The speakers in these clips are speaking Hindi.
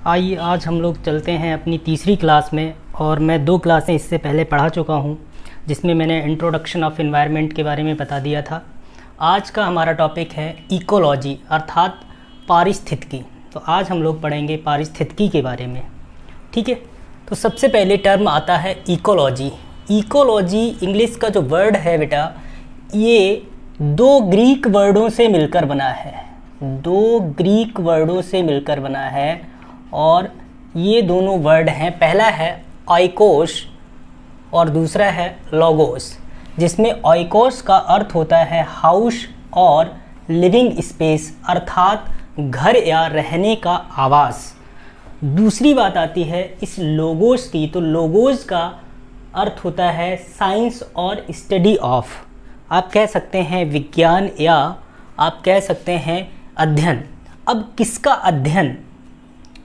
आइए आज हम लोग चलते हैं अपनी तीसरी क्लास में। और मैं 2 क्लासें इससे पहले पढ़ा चुका हूँ, जिसमें मैंने इंट्रोडक्शन ऑफ एनवायरनमेंट के बारे में बता दिया था। आज का हमारा टॉपिक है इकोलॉजी अर्थात पारिस्थितिकी। तो आज हम लोग पढ़ेंगे पारिस्थितिकी के बारे में, ठीक है। तो सबसे पहले टर्म आता है इकोलॉजी। इकोलॉजी इंग्लिश का जो वर्ड है बेटा, ये 2 ग्रीक वर्डों से मिलकर बना है। 2 ग्रीक वर्डों से मिलकर बना है और ये दोनों वर्ड हैं, पहला है ओइकोस और दूसरा है लोगोस, जिसमें ओइकोस का अर्थ होता है हाउस और लिविंग स्पेस अर्थात घर या रहने का आवास। दूसरी बात आती है इस लोगोस की, तो लोगोस का अर्थ होता है साइंस और स्टडी ऑफ, आप कह सकते हैं विज्ञान या आप कह सकते हैं अध्ययन। अब किसका अध्ययन?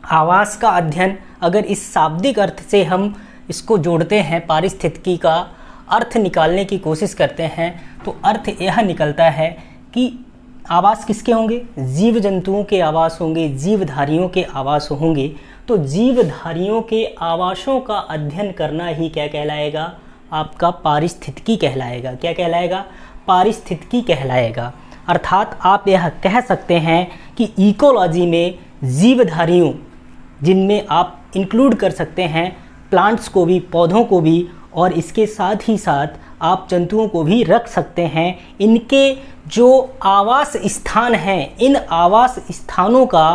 आवास का अध्ययन। अगर इस शाब्दिक अर्थ से हम इसको जोड़ते हैं, पारिस्थितिकी का अर्थ निकालने की कोशिश करते हैं, तो अर्थ यह निकलता है कि आवास किसके होंगे? जीव जंतुओं के आवास होंगे, जीवधारियों के आवास होंगे। तो जीवधारियों के आवासों का अध्ययन करना ही क्या कहलाएगा? आपका पारिस्थितिकी कहलाएगा। क्या कहलाएगा? पारिस्थितिकी कहलाएगा। अर्थात आप यह कह सकते हैं कि इकोलॉजी में जीवधारियों, जिनमें आप इंक्लूड कर सकते हैं प्लांट्स को भी, पौधों को भी, और इसके साथ ही साथ आप जंतुओं को भी रख सकते हैं, इनके जो आवास स्थान हैं, इन आवास स्थानों का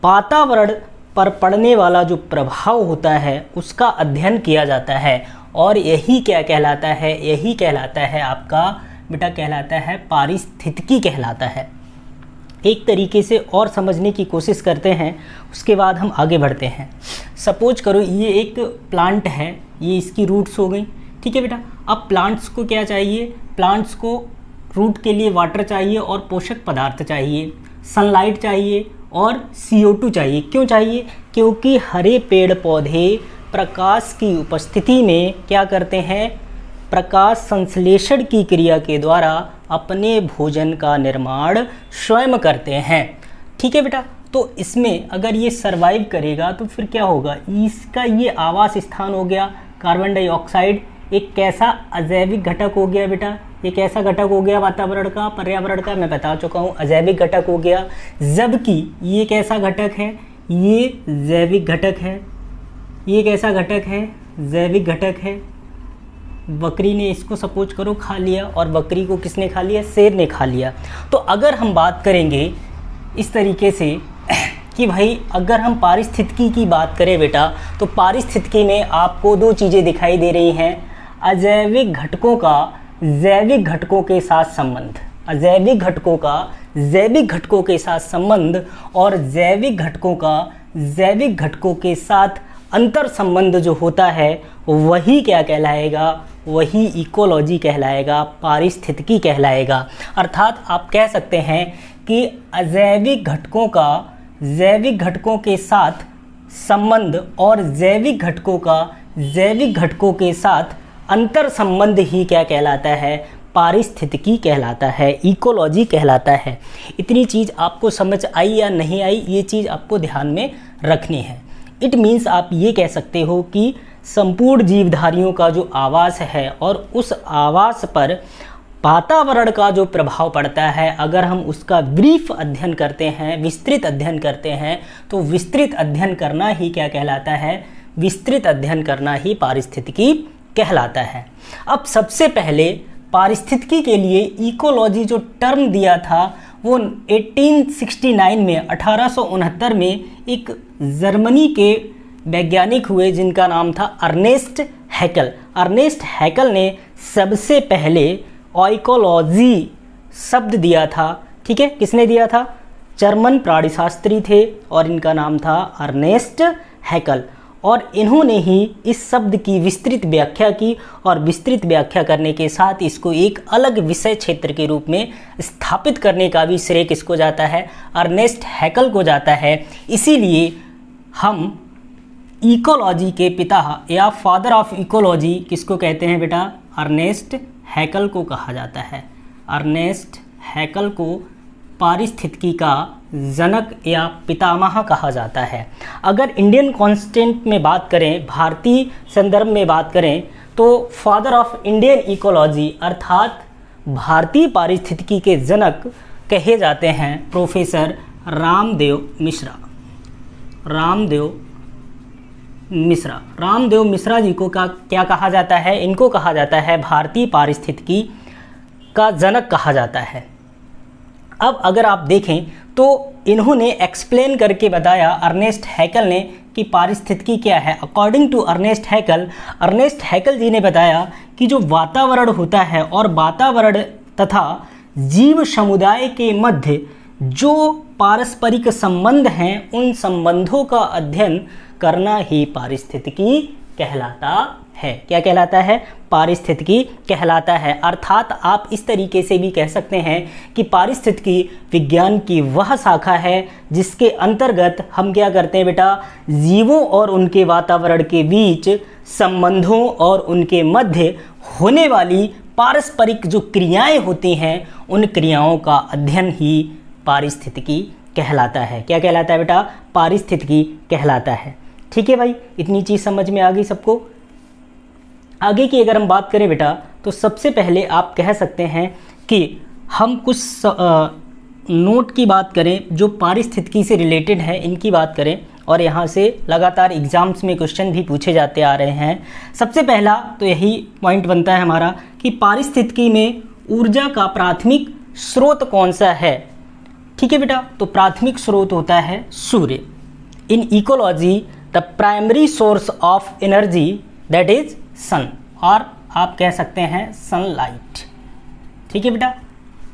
वातावरण पर पड़ने वाला जो प्रभाव होता है उसका अध्ययन किया जाता है। और यही क्या कहलाता है? यही कहलाता है आपका बेटा, कहलाता है पारिस्थितिकी कहलाता है। एक तरीके से और समझने की कोशिश करते हैं, उसके बाद हम आगे बढ़ते हैं। सपोज करो ये एक प्लांट है, ये इसकी रूट्स हो गई, ठीक है बेटा। अब प्लांट्स को क्या चाहिए? प्लांट्स को रूट के लिए वाटर चाहिए और पोषक पदार्थ चाहिए, सनलाइट चाहिए और CO2 चाहिए। क्यों चाहिए? क्योंकि हरे पेड़ पौधे प्रकाश की उपस्थिति में क्या करते हैं? प्रकाश संश्लेषण की क्रिया के द्वारा अपने भोजन का निर्माण स्वयं करते हैं, ठीक है बेटा। तो इसमें अगर ये सरवाइव करेगा तो फिर क्या होगा? इसका ये आवास स्थान हो गया। कार्बन डाइऑक्साइड एक कैसा अजैविक घटक हो गया बेटा? ये कैसा घटक हो गया? वातावरण का, पर्यावरण का, मैं बता चुका हूँ, अजैविक घटक हो गया। जबकि ये कैसा घटक है? ये जैविक घटक है। ये कैसा घटक है? जैविक घटक है। बकरी ने इसको सपोज करो खा लिया, और बकरी को किसने खा लिया? शेर ने खा लिया। तो अगर हम बात करेंगे इस तरीके से कि भाई अगर हम पारिस्थितिकी की बात करें बेटा, तो पारिस्थितिकी में आपको 2 चीज़ें दिखाई दे रही हैं। अजैविक घटकों का जैविक घटकों के साथ संबंध, अजैविक घटकों का जैविक घटकों के साथ संबंध, और जैविक घटकों का जैविक घटकों के साथ अंतर संबंध जो होता है वही क्या कहलाएगा? वही इकोलॉजी कहलाएगा, पारिस्थितिकी कहलाएगा। अर्थात आप कह सकते हैं कि अजैविक घटकों का जैविक घटकों के साथ संबंध और जैविक घटकों का जैविक घटकों के साथ अंतर संबंध ही क्या कहलाता है? पारिस्थितिकी कहलाता है, इकोलॉजी कहलाता है। इतनी चीज़ आपको समझ आई या नहीं आई, ये चीज़ आपको ध्यान में रखनी है। इट मीन्स आप ये कह सकते हो कि संपूर्ण जीवधारियों का जो आवास है और उस आवास पर वातावरण का जो प्रभाव पड़ता है, अगर हम उसका ब्रीफ अध्ययन करते हैं, विस्तृत अध्ययन करते हैं, तो विस्तृत अध्ययन करना ही क्या कहलाता है? विस्तृत अध्ययन करना ही पारिस्थितिकी कहलाता है। अब सबसे पहले पारिस्थितिकी के लिए इकोलॉजी जो टर्म दिया था वो 1869 में 1869 में एक जर्मनी के वैज्ञानिक हुए जिनका नाम था अर्नेस्ट हैकल। अर्नेस्ट हैकल ने सबसे पहले इकोलॉजी शब्द दिया था, ठीक है। किसने दिया था? जर्मन प्राणीशास्त्री थे और इनका नाम था अर्नेस्ट हैकल। और इन्होंने ही इस शब्द की विस्तृत व्याख्या की, और विस्तृत व्याख्या करने के साथ इसको एक अलग विषय क्षेत्र के रूप में स्थापित करने का भी श्रेय किसको जाता है? अर्नेस्ट हैकल को जाता है। इसीलिए हम इकोलॉजी के पिता या फादर ऑफ इकोलॉजी किसको कहते हैं बेटा? अर्नेस्ट हैकल को कहा जाता है। अर्नेस्ट हैकल को पारिस्थितिकी का जनक या पितामह कहा जाता है। अगर इंडियन कॉन्स्टेंट में बात करें, भारतीय संदर्भ में बात करें, तो फादर ऑफ इंडियन इकोलॉजी अर्थात भारतीय पारिस्थितिकी के जनक कहे जाते हैं प्रोफेसर रामदेव मिश्रा। रामदेव मिश्रा जी को क्या कहा जाता है? इनको कहा जाता है भारतीय पारिस्थितिकी का जनक कहा जाता है। अब अगर आप देखें तो इन्होंने एक्सप्लेन करके बताया अर्नेस्ट हैकल ने कि पारिस्थितिकी क्या है। अकॉर्डिंग टू अर्नेस्ट हैकल जी ने बताया कि जो वातावरण होता है और वातावरण तथा जीव समुदाय के मध्य जो पारस्परिक संबंध हैं, उन संबंधों का अध्ययन करना ही पारिस्थितिकी कहलाता है। क्या कहलाता है? पारिस्थितिकी कहलाता है। अर्थात आप इस तरीके से भी कह सकते हैं कि पारिस्थितिकी विज्ञान की वह शाखा है जिसके अंतर्गत हम क्या करते हैं बेटा, जीवों और उनके वातावरण के बीच संबंधों और उनके मध्य होने वाली पारस्परिक जो क्रियाएं होती हैं, उन क्रियाओं का अध्ययन ही पारिस्थितिकी कहलाता है। क्या कहलाता है बेटा? पारिस्थितिकी कहलाता है। ठीक है भाई, इतनी चीज़ समझ में आ गई सबको। आगे की अगर हम बात करें बेटा, तो सबसे पहले आप कह सकते हैं कि हम कुछ नोट की बात करें जो पारिस्थितिकी से रिलेटेड है, इनकी बात करें, और यहाँ से लगातार एग्जाम्स में क्वेश्चन भी पूछे जाते आ रहे हैं। सबसे पहला तो यही पॉइंट बनता है हमारा कि पारिस्थितिकी में ऊर्जा का प्राथमिक स्रोत कौन सा है। ठीक है बेटा, तो प्राथमिक स्रोत होता है सूर्य। In ecology the primary source of energy that is sun, और आप कह सकते हैं सनलाइट। ठीक है बेटा,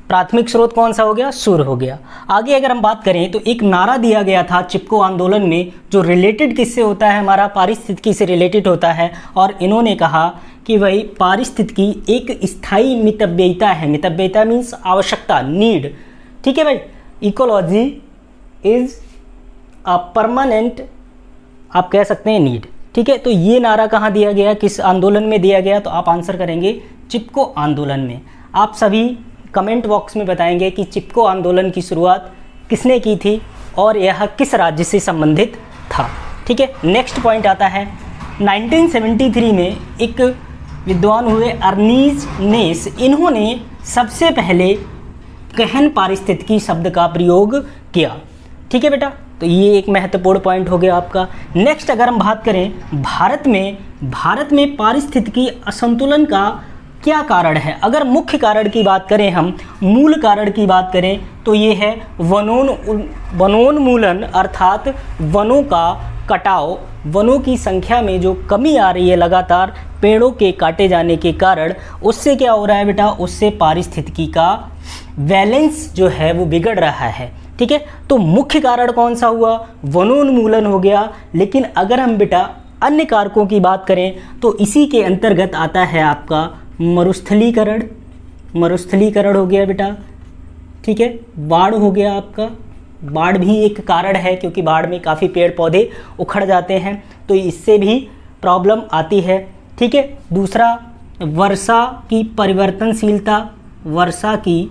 प्राथमिक स्रोत कौन सा हो गया? सूर्य हो गया। आगे अगर हम बात करें तो एक नारा दिया गया था चिपको आंदोलन में, जो रिलेटेड किससे होता है? हमारा पारिस्थितिकी से रिलेटेड होता है। और इन्होंने कहा कि भाई पारिस्थितिकी एक स्थायी मितव्ययिता है। मितव्ययिता मीन्स आवश्यकता, नीड। ठीक है भाई, इकोलॉजी इज अ परमानेंट, आप कह सकते हैं नीड। ठीक है, तो ये नारा कहाँ दिया गया, किस आंदोलन में दिया गया? तो आप आंसर करेंगे चिपको आंदोलन में। आप सभी कमेंट बॉक्स में बताएंगे कि चिपको आंदोलन की शुरुआत किसने की थी और यह किस राज्य से संबंधित था। ठीक है, नेक्स्ट पॉइंट आता है 1973 में एक विद्वान हुए अर्नीज नेस, इन्होंने सबसे पहले गहन पारिस्थितिकी शब्द का प्रयोग किया। ठीक है बेटा, तो ये एक महत्वपूर्ण पॉइंट हो गया आपका। नेक्स्ट अगर हम बात करें भारत में पारिस्थितिकी असंतुलन का क्या कारण है। अगर मुख्य कारण की बात करें, हम मूल कारण की बात करें, तो ये है वनोन्मूलन अर्थात वनों का कटाव। वनों की संख्या में जो कमी आ रही है लगातार पेड़ों के काटे जाने के कारण, उससे क्या हो रहा है बेटा? उससे पारिस्थितिकी का बैलेंस जो है वो बिगड़ रहा है। ठीक है, तो मुख्य कारण कौन सा हुआ? वनोन्मूलन हो गया। लेकिन अगर हम बेटा अन्य कारकों की बात करें तो इसी के अंतर्गत आता है आपका मरुस्थलीकरण। मरुस्थलीकरण हो गया बेटा। ठीक है, बाढ़ हो गया आपका। बाढ़ भी एक कारण है क्योंकि बाढ़ में काफ़ी पेड़ पौधे उखड़ जाते हैं, तो इससे भी प्रॉब्लम आती है। ठीक है, दूसरा वर्षा की परिवर्तनशीलता। वर्षा की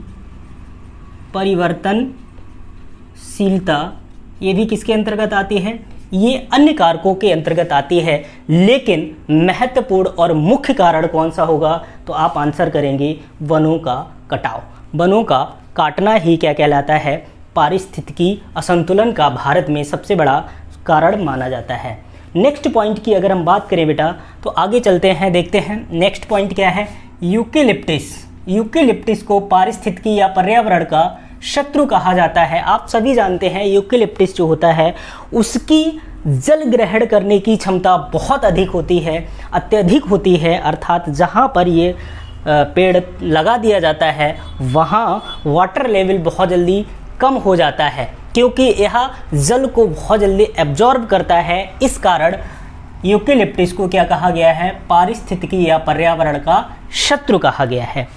परिवर्तनशीलता ये भी किसके अंतर्गत आती है? ये अन्य कारकों के अंतर्गत आती है। लेकिन महत्वपूर्ण और मुख्य कारण कौन सा होगा? तो आप आंसर करेंगे वनों का कटाव। वनों का काटना ही क्या कहलाता है? पारिस्थितिकी असंतुलन का भारत में सबसे बड़ा कारण माना जाता है। नेक्स्ट पॉइंट की अगर हम बात करें बेटा, तो आगे चलते हैं, देखते हैं नेक्स्ट पॉइंट क्या है। यूकेलिप्टिस। यूकेलिप्टिस को पारिस्थितिकी या पर्यावरण का शत्रु कहा जाता है। आप सभी जानते हैं यूकेलिप्टिस जो होता है उसकी जल ग्रहण करने की क्षमता बहुत अधिक होती है, अत्यधिक होती है। अर्थात जहाँ पर ये पेड़ लगा दिया जाता है वहाँ वाटर लेवल बहुत जल्दी कम हो जाता है, क्योंकि यह जल को बहुत जल्दी एब्जॉर्ब करता है। इस कारण यूकेलिप्टिस को क्या कहा गया है? पारिस्थितिकी या पर्यावरण का शत्रु कहा गया है।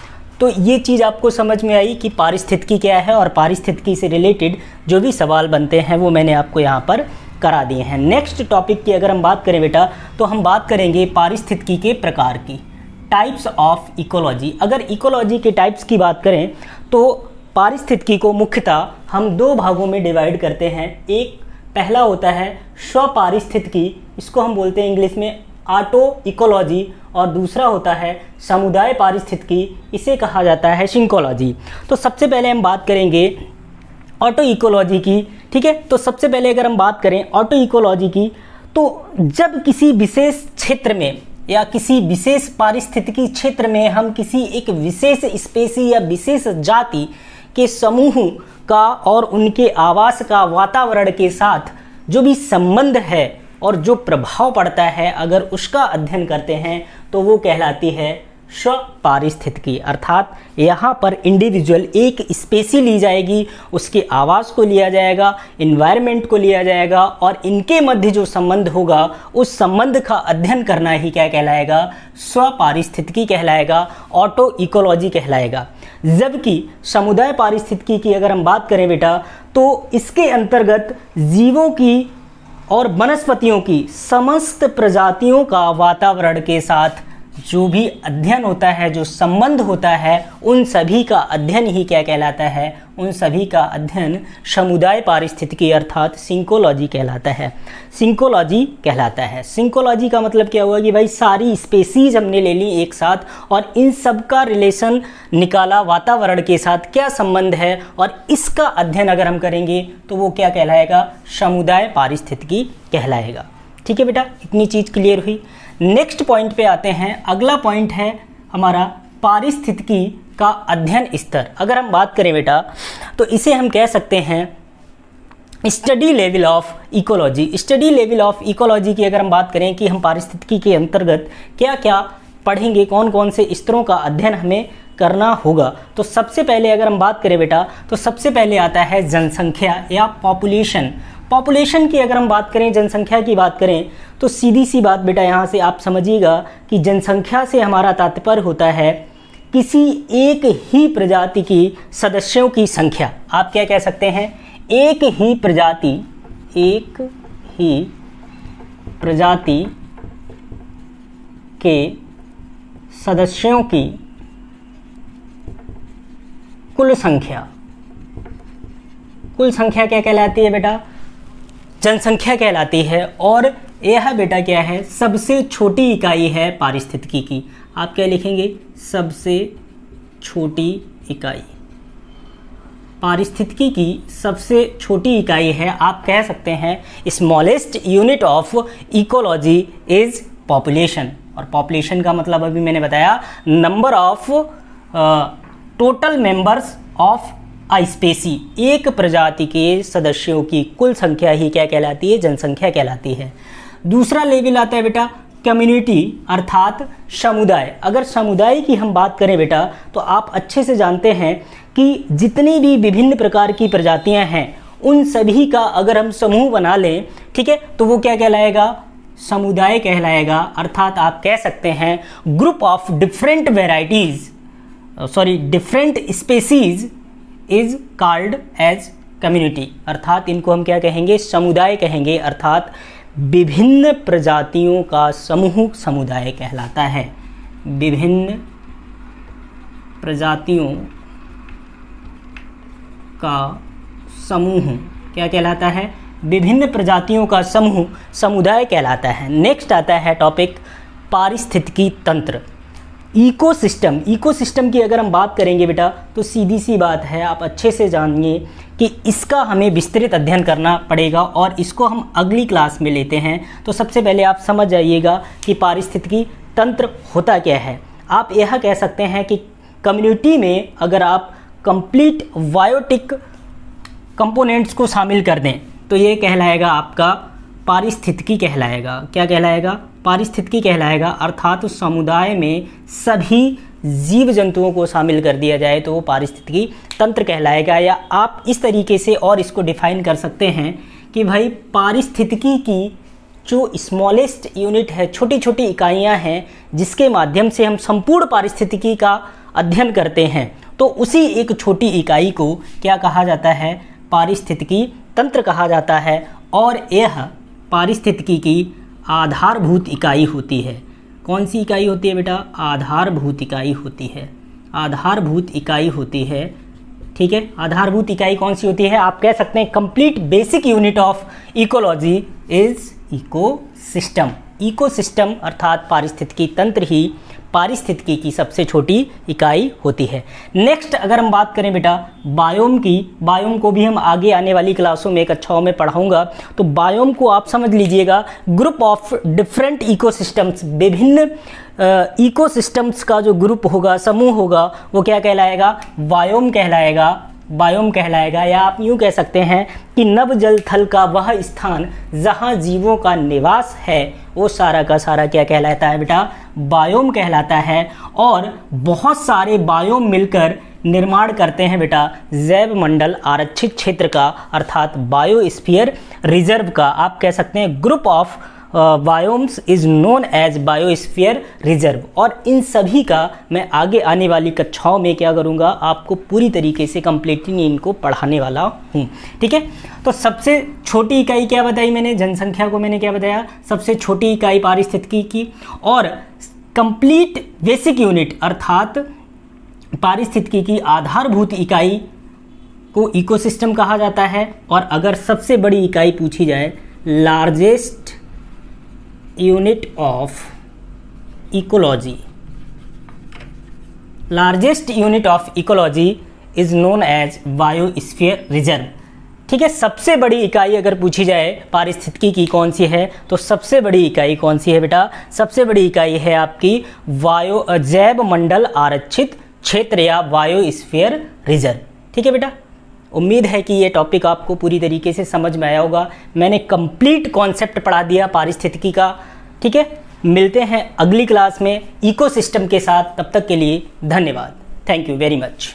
तो ये चीज़ आपको समझ में आई कि पारिस्थितिकी क्या है, और पारिस्थितिकी से रिलेटेड जो भी सवाल बनते हैं वो मैंने आपको यहाँ पर करा दिए हैं। नेक्स्ट टॉपिक की अगर हम बात करें बेटा, तो हम बात करेंगे पारिस्थितिकी के प्रकार की, टाइप्स ऑफ इकोलॉजी। अगर इकोलॉजी के टाइप्स की बात करें तो पारिस्थितिकी को मुख्यतः हम दो भागों में डिवाइड करते हैं। एक पहला होता है स्वपारिस्थितिकी, इसको हम बोलते हैं इंग्लिश में ऑटो इकोलॉजी, और दूसरा होता है समुदाय पारिस्थितिकी, इसे कहा जाता है सिंकोलॉजी। तो सबसे पहले हम बात करेंगे ऑटो इकोलॉजी की, ठीक है। तो सबसे पहले अगर हम बात करें ऑटो इकोलॉजी की, तो जब किसी विशेष क्षेत्र में या किसी विशेष पारिस्थितिकी क्षेत्र में हम किसी एक विशेष स्पेसी या विशेष जाति के समूह का और उनके आवास का वातावरण के साथ जो भी संबंध है और जो प्रभाव पड़ता है, अगर उसका अध्ययन करते हैं तो वो कहलाती है स्वपारिस्थितिकी। अर्थात यहाँ पर इंडिविजुअल एक स्पेसी ली जाएगी, उसके आवास को लिया जाएगा, इन्वायरमेंट को लिया जाएगा, और इनके मध्य जो संबंध होगा उस संबंध का अध्ययन करना ही क्या कहलाएगा, स्वपारिस्थितिकी कहलाएगा, ऑटो इकोलॉजी कहलाएगा। जबकि समुदाय पारिस्थितिकी की अगर हम बात करें बेटा, तो इसके अंतर्गत जीवों की और वनस्पतियों की समस्त प्रजातियों का वातावरण के साथ जो भी अध्ययन होता है, जो संबंध होता है, उन सभी का अध्ययन ही क्या कहलाता है, उन सभी का अध्ययन समुदाय पारिस्थितिकी अर्थात सिंकोलॉजी कहलाता है। सिंकोलॉजी कहलाता है। सिंकोलॉजी का मतलब क्या हुआ कि भाई सारी स्पेसीज हमने ले ली एक साथ और इन सब का रिलेशन निकाला, वातावरण के साथ क्या संबंध है, और इसका अध्ययन अगर हम करेंगे तो वो क्या कहलाएगा, समुदाय पारिस्थितिकी कहलाएगा। ठीक है बेटा, इतनी चीज़ क्लियर हुई। नेक्स्ट पॉइंट पे आते हैं। अगला पॉइंट है हमारा पारिस्थितिकी का अध्ययन स्तर। अगर हम बात करें बेटा तो इसे हम कह सकते हैं study level of ecology. Study level of ecology की अगर हम बात करें कि हम पारिस्थितिकी के अंतर्गत क्या क्या पढ़ेंगे, कौन कौन से स्तरों का अध्ययन हमें करना होगा, तो सबसे पहले अगर हम बात करें बेटा तो सबसे पहले आता है जनसंख्या या पॉपुलेशन। पॉपुलेशन की अगर हम बात करें, जनसंख्या की बात करें, तो सीधी सी बात बेटा यहाँ से आप समझिएगा कि जनसंख्या से हमारा तात्पर्य होता है किसी एक ही प्रजाति की सदस्यों की संख्या। आप क्या कह सकते हैं, एक ही प्रजाति के सदस्यों की कुल संख्या। कुल संख्या क्या कहलाती है बेटा, जनसंख्या कहलाती है। और यह बेटा क्या है, सबसे छोटी इकाई है पारिस्थितिकी की। आप क्या लिखेंगे, सबसे छोटी इकाई। पारिस्थितिकी की सबसे छोटी इकाई है, आप कह सकते हैं smallest unit of ecology is population. और पॉपुलेशन का मतलब अभी मैंने बताया number of total members of a species. एक प्रजाति के सदस्यों की कुल संख्या ही क्या कहलाती है, जनसंख्या कहलाती है। दूसरा लेवल आता है बेटा कम्युनिटी अर्थात समुदाय। अगर समुदाय की हम बात करें बेटा तो आप अच्छे से जानते हैं कि जितनी भी विभिन्न प्रकार की प्रजातियां हैं उन सभी का अगर हम समूह बना लें, ठीक है, तो वो क्या कहलाएगा, समुदाय कहलाएगा। अर्थात आप कह सकते हैं group of different varieties different species is called as community. अर्थात इनको हम क्या कहेंगे, समुदाय कहेंगे। अर्थात विभिन्न प्रजातियों का समूह समुदाय कहलाता है। विभिन्न प्रजातियों का समूह क्या कहलाता है, विभिन्न प्रजातियों का समूह समुदाय कहलाता है। नेक्स्ट आता है टॉपिक पारिस्थितिकी तंत्र, इकोसिस्टम। इकोसिस्टम की अगर हम बात करेंगे बेटा तो सीधी सी बात है, आप अच्छे से जानिए कि इसका हमें विस्तृत अध्ययन करना पड़ेगा और इसको हम अगली क्लास में लेते हैं। तो सबसे पहले आप समझ जाइएगा कि पारिस्थितिकी तंत्र होता क्या है। आप यह कह सकते हैं कि कम्युनिटी में अगर आप कंप्लीट बायोटिक कंपोनेंट्स को शामिल कर दें तो ये कहलाएगा आपका पारिस्थितिकी कहलाएगा। क्या कहलाएगा, पारिस्थितिकी कहलाएगा। अर्थात उस समुदाय में सभी जीव जंतुओं को शामिल कर दिया जाए तो वो पारिस्थितिकी तंत्र कहलाएगा। या आप इस तरीके से और इसको डिफाइन कर सकते हैं कि भाई पारिस्थितिकी की जो स्मॉलेस्ट यूनिट है, छोटी छोटी इकाइयां हैं जिसके माध्यम से हम संपूर्ण पारिस्थितिकी का अध्ययन करते हैं, तो उसी एक छोटी इकाई को क्या कहा जाता है, पारिस्थितिकी तंत्र कहा जाता है। और यह पारिस्थितिकी की आधारभूत इकाई होती है। कौन सी इकाई होती है बेटा, आधारभूत इकाई होती है। आधारभूत इकाई होती है, ठीक है, आधारभूत इकाई कौन सी होती है? आप कह सकते हैं complete basic unit of ecology is ecosystem. Ecosystem अर्थात पारिस्थितिकी तंत्र ही पारिस्थितिकी की सबसे छोटी इकाई होती है। नेक्स्ट अगर हम बात करें बेटा बायोम की, बायोम को भी हम आगे आने वाली क्लासों में कक्षाओं में पढ़ाऊंगा। तो बायोम को आप समझ लीजिएगा ग्रुप ऑफ डिफरेंट इकोसिस्टम्स, विभिन्न इकोसिस्टम्स का जो ग्रुप होगा, समूह होगा, वो क्या कहलाएगा? बायोम कहलाएगा। बायोम कहलाएगा, या आप यूँ कह सकते हैं कि नभ जल थल का वह स्थान जहाँ जीवों का निवास है, वो सारा का सारा क्या कहलाता है बेटा? बायोम कहलाता है। और बहुत सारे बायोम मिलकर निर्माण करते हैं बेटा जैव मंडल आरक्षित क्षेत्र का, अर्थात बायोस्फीयर रिजर्व का। आप कह सकते हैं group of biomes is known as biosphere reserve. और इन सभी का मैं आगे आने वाली कक्षाओं में क्या करूंगा? आपको पूरी तरीके से कंप्लीटली इनको पढ़ाने वाला हूं। ठीक है, तो सबसे छोटी इकाई क्या बताई मैंने? जनसंख्या को मैंने क्या बताया? सबसे छोटी इकाई पारिस्थितिकी की। और कंप्लीट बेसिक यूनिट अर्थात पारिस्थितिकी की आधारभूत इकाई को इकोसिस्टम कहा जाता है। और अगर सबसे बड़ी इकाई पूछी जाए, largest unit of ecology, largest unit of ecology is known as biosphere reserve. ठीक है, सबसे बड़ी इकाई अगर पूछी जाए पारिस्थितिकी की कौन सी है, तो सबसे बड़ी इकाई कौन सी है बेटा? सबसे बड़ी इकाई है आपकी जैव मंडल आरक्षित क्षेत्र या बायोस्फीयर रिजर्व। ठीक है बेटा, उम्मीद है कि ये टॉपिक आपको पूरी तरीके से समझ में आया होगा। मैंने कंप्लीट कॉन्सेप्ट पढ़ा दिया पारिस्थितिकी का। ठीक है, मिलते हैं अगली क्लास में इकोसिस्टम के साथ। तब तक के लिए धन्यवाद। Thank you very much.